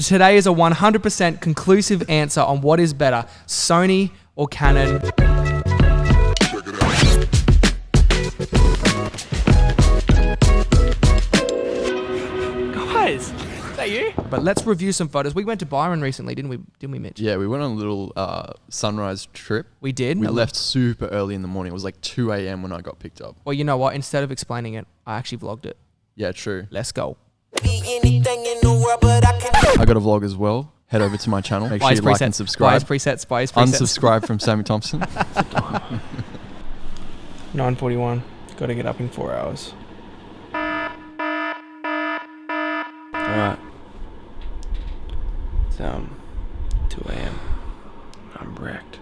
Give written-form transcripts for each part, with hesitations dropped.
Today is a 100% conclusive answer on what is better, Sony or Canon. Guys, is that you? But let's review some photos. We went to Byron recently, didn't we, Mitch? Yeah, we went on a little sunrise trip. We did. We left super early in the morning. It was like 2 a.m. when I got picked up. Well, you know what? Instead of explaining it, I actually vlogged it. Yeah, true. Let's go. I got a vlog as well. Head over to my channel. Make sure you like and subscribe. Presets. Unsubscribe from Sammy Thompson. 9:41. Got to get up in 4 hours. Alright. It's 2 a.m. I'm wrecked.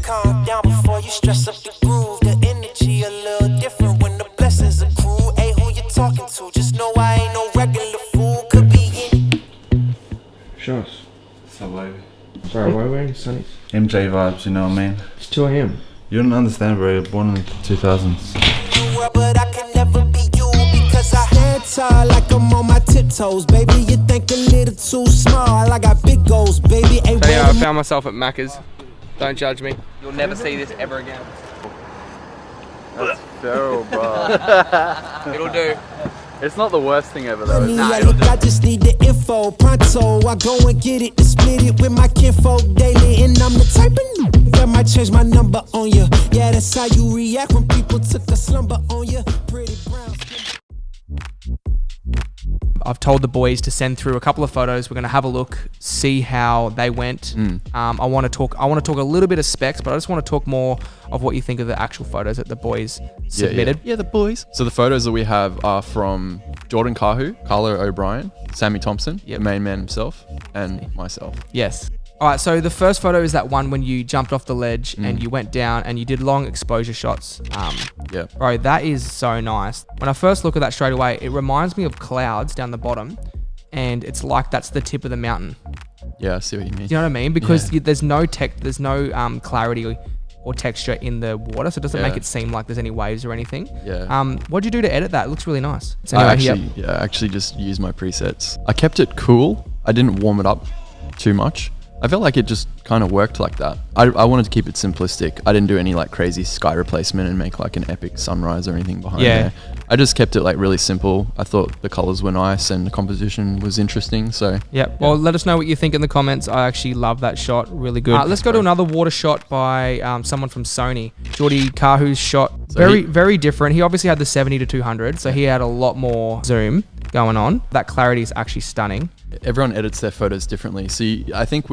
Calm down before you stress up the groove. The energy a little different when the blessings accrue. Hey, who you talking to? Just know I ain't no regular fool. Could be in. Shots. So baby. Sorry, why are we wearing sunnies? MJ vibes, you know what I mean? It's 2 a.m. You don't understand, bro. You're born in the 2000s. But I can never be you because I stand tall like I'm on my tiptoes, baby. You think a little too small. I got big goals, baby. Hey, So yeah, I found myself at Macca's. Don't judge me. You'll never see this ever again. That's feral, bro. It'll do. It's not the worst thing ever, though. I just need the info, pronto. I go and get it, to split it with my kinfolk daily. And I'm the type of that might change my number on you. Yeah, that's how you react when people took a slumber on you. Pretty brown skin. I've told the boys to send through a couple of photos. We're going to have a look, see how they went. I want to talk a little bit of specs, but I just want to talk more of what you think of the actual photos that the boys submitted. Yeah, the boys. So the photos that we have are from Jordan Kahu, Carlo Obrien, Sammy Thompson, the main man himself, and myself. Yes. All right, so the first photo is that one when you jumped off the ledge and you went down and you did long exposure shots. Yeah. Bro, that is so nice. When I first look at that straight away, it reminds me of clouds down the bottom, and it's like that's the tip of the mountain. Yeah, I see what you mean. Do you know what I mean? Because there's no clarity or texture in the water, so it doesn't make it seem like there's any waves or anything. Yeah. What'd you do to edit that? It looks really nice. So I anyway, actually just used my presets. I kept it cool. I didn't warm it up too much. I felt like it just kind of worked like that. I wanted to keep it simplistic. I didn't do any like crazy sky replacement and make like an epic sunrise or anything behind there. I just kept it like really simple. I thought the colors were nice and the composition was interesting. So well, let us know what you think in the comments. I actually love that shot. Really good. Let's go to another water shot by someone from Sony. Geordie Kahu's shot. So very different. He obviously had the 70 to 200, so he had a lot more zoom going on. That clarity is actually stunning. Everyone edits their photos differently. So I think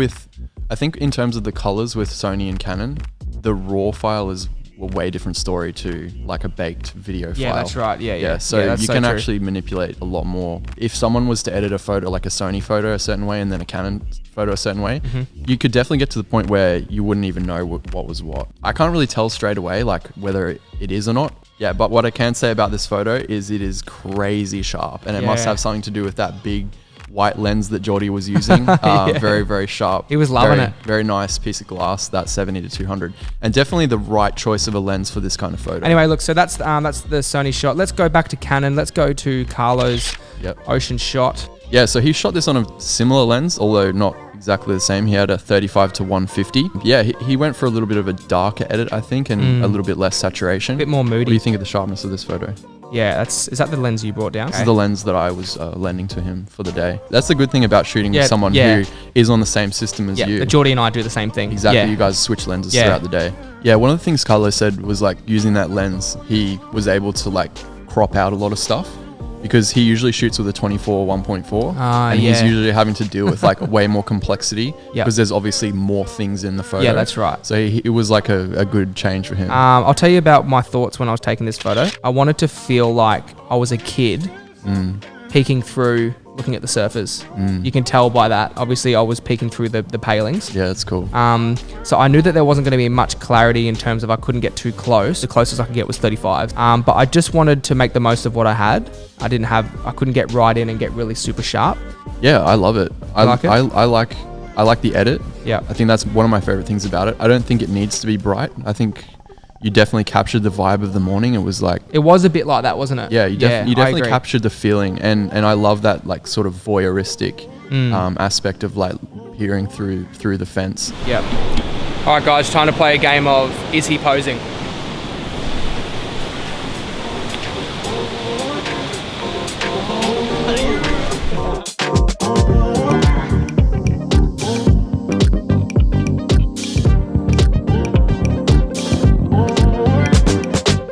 in terms of the colors with Sony and Canon, the raw file is a way different story to like a baked video file. Yeah, that's right. Yeah. So you can actually manipulate a lot more. If someone was to edit a photo, like a Sony photo a certain way and then a Canon photo a certain way, you could definitely get to the point where you wouldn't even know what was what. I can't really tell straight away like whether it is or not. Yeah, but what I can say about this photo is it is crazy sharp, and it must have something to do with that big white lens that Geordie was using. Very, very sharp. He was loving it. Very nice piece of glass, that 70 to 200. And definitely the right choice of a lens for this kind of photo. Anyway, look, so that's the Sony shot. Let's go back to Canon. Let's go to Carlo's ocean shot. Yeah, so he shot this on a similar lens, although not exactly the same. He had a 35 to 150. Yeah, he went for a little bit of a darker edit, I think, and a little bit less saturation. A bit more moody. What do you think of the sharpness of this photo? Yeah, is that the lens you brought down? This is the lens that I was lending to him for the day. That's the good thing about shooting with someone who is on the same system as you. Yeah, Geordie and I do the same thing. Exactly, you guys switch lenses throughout the day. Yeah, one of the things Carlo said was like using that lens, he was able to like crop out a lot of stuff. Because he usually shoots with a 24 1.4 and he's usually having to deal with like way more complexity because there's obviously more things in the photo. Yeah, that's right. So it was like a good change for him. I'll tell you about my thoughts when I was taking this photo. I wanted to feel like I was a kid peeking through, looking at the surface. You can tell by that. Obviously, I was peeking through the palings. Yeah, that's cool. So I knew that there wasn't going to be much clarity in terms of I couldn't get too close. The closest I could get was 35. But I just wanted to make the most of what I had. I couldn't get right in and get really super sharp. Yeah, I love it. I like it? I like the edit. Yeah. I think that's one of my favorite things about it. I don't think it needs to be bright. I think you definitely captured the vibe of the morning. It was like, It was a bit like that, wasn't it? yeah, you I definitely agree. captured the feeling, and I love that like sort of voyeuristic aspect of like peering through the fence. Yep. All right, guys, time to play a game of Is He Posing?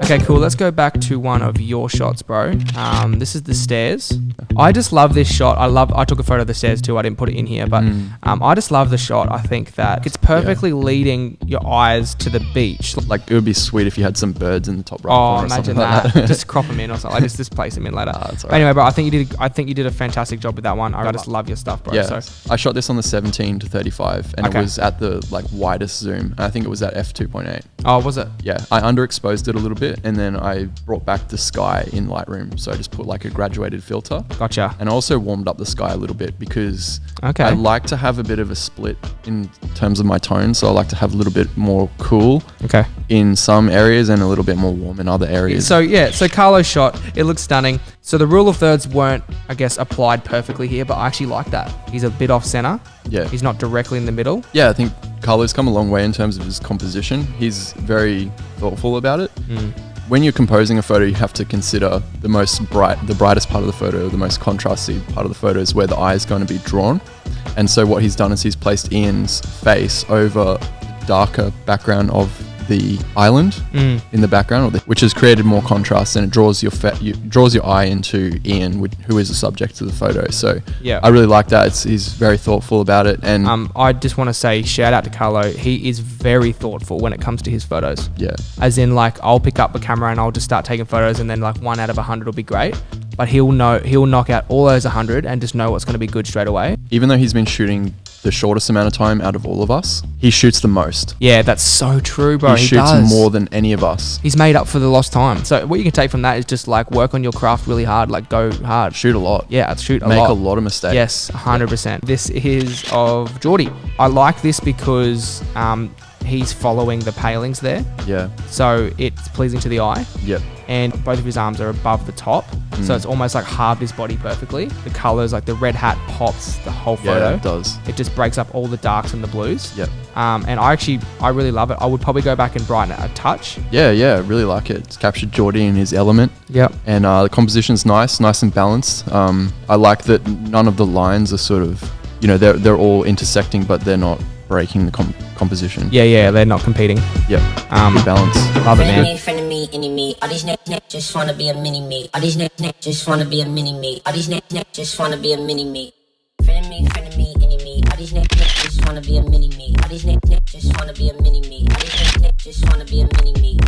Okay, cool. Let's go back to one of your shots, bro. This is the stairs. I just love this shot. I took a photo of the stairs too. I didn't put it in here, but I just love the shot. I think that it's perfectly leading your eyes to the beach. Like it would be sweet if you had some birds in the top right Oh, corner or imagine something like that. Just crop them in or something. Like just place them in later. that's all But anyway, bro, I think you did a fantastic job with that one. I just love your stuff, bro. Yeah, So I shot this on the 17 to 35, and Okay. it was at the like widest zoom. And I think it was at f2.8. oh, was it? Yeah, I underexposed it a little bit, and then I brought back the sky in Lightroom. So I just put like a graduated filter. Gotcha. And I also warmed up the sky a little bit because Okay. I like to have a bit of a split in terms of my tone. So I like to have a little bit more cool Okay. in some areas and a little bit more warm in other areas. So yeah, so Carlo's shot, it looks stunning. So the rule of thirds weren't, I guess, applied perfectly here, but I actually like that. He's a bit off center. yeah. He's not directly in the middle. Yeah, I think Carlo's come a long way in terms of his composition. He's very thoughtful about it. When you're composing a photo, you have to consider the brightest part of the photo, the most contrasty part of the photo is where the eye is going to be drawn. And so what he's done is he's placed Ian's face over the darker background of the island in the background, which has created more contrast, and it draws your eye into Ian, who is the subject of the photo. So Yeah. I really like that. He's very thoughtful about it, and I just want to say shout out to Carlo. He is very thoughtful when it comes to his photos. yeah, As in, like, I'll pick up a camera and I'll just start taking photos, and then like 1 out of 100 will be great. But he'll knock out all those 100 and just know what's going to be good straight away. even though he's been shooting the shortest amount of time out of all of us, he shoots the most. Yeah, that's so true, bro. He He shoots does. more than any of us. He's made up for the lost time. So what you can take from that is just like work on your craft really hard, like go hard. Shoot a lot. Yeah, shoot a Make lot. a lot of mistakes. Yes, 100%. This is of Geordie. I like this because he's following the palings there. Yeah. So it's pleasing to the eye. Yep. And both of his arms are above the top. So it's almost like halved his body perfectly. The colors, like the red hat pops the whole photo. Yeah, it does. It just breaks up all the darks and the blues. Yep. And I really love it. I would probably go back and brighten it a touch. Yeah, I really like it. It's captured Geordie in his element. Yep. And the composition's nice and balanced. I like that none of the lines are sort of, they're all intersecting, but they're not breaking the composition. Yeah, they're not competing. Yep. Good balance. Love it, man. Friend of me, any me. All these neck just wanna be a mini me. All these neck just wanna be a mini me. All these neck just wanna be a mini me. Friend of me, any me. All these neck just wanna be a mini me. All these neck just wanna be a mini me. All these neck just wanna be a mini me.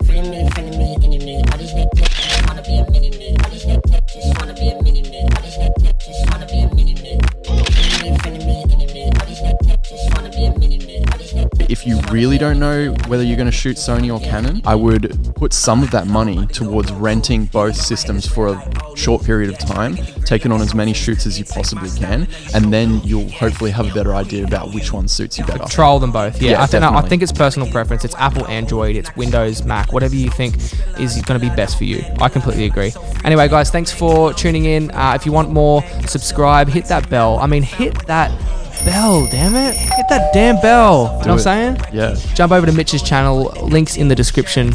Friend of me, any me. All these neck just wanna be a mini me. All these neck just wanna be a mini me. All these neck just wanna be a mini me. Friend of me, any me. All these neck just wanna be a mini me. All these neck. If you really don't know whether you're going to shoot Sony or Canon, I would put some of that money towards renting both systems for a short period of time, taking on as many shoots as you possibly can, and then you'll hopefully have a better idea about which one suits you better. Trial them both. Yeah, Yeah, I definitely. think it's personal preference. It's Apple, Android, it's Windows, Mac, whatever you think is going to be best for you. I completely agree. Anyway, guys, thanks for tuning in. If you want more, subscribe, hit that bell. Hit that bell, damn it. Hit that damn bell. You know what I'm saying? Yeah. Jump over to Mitch's channel. Links in the description.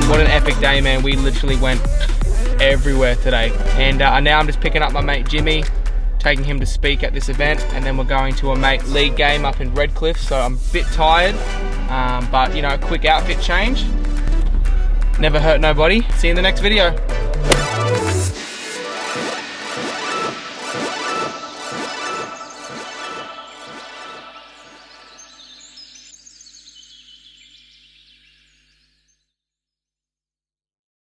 What an epic day, man. We literally went everywhere today. And now I'm just picking up my mate Jimmy, taking him to speak at this event, and then we're going to a mate league game up in Redcliffe. So I'm a bit tired, but quick outfit change. Never hurt nobody. See you in the next video.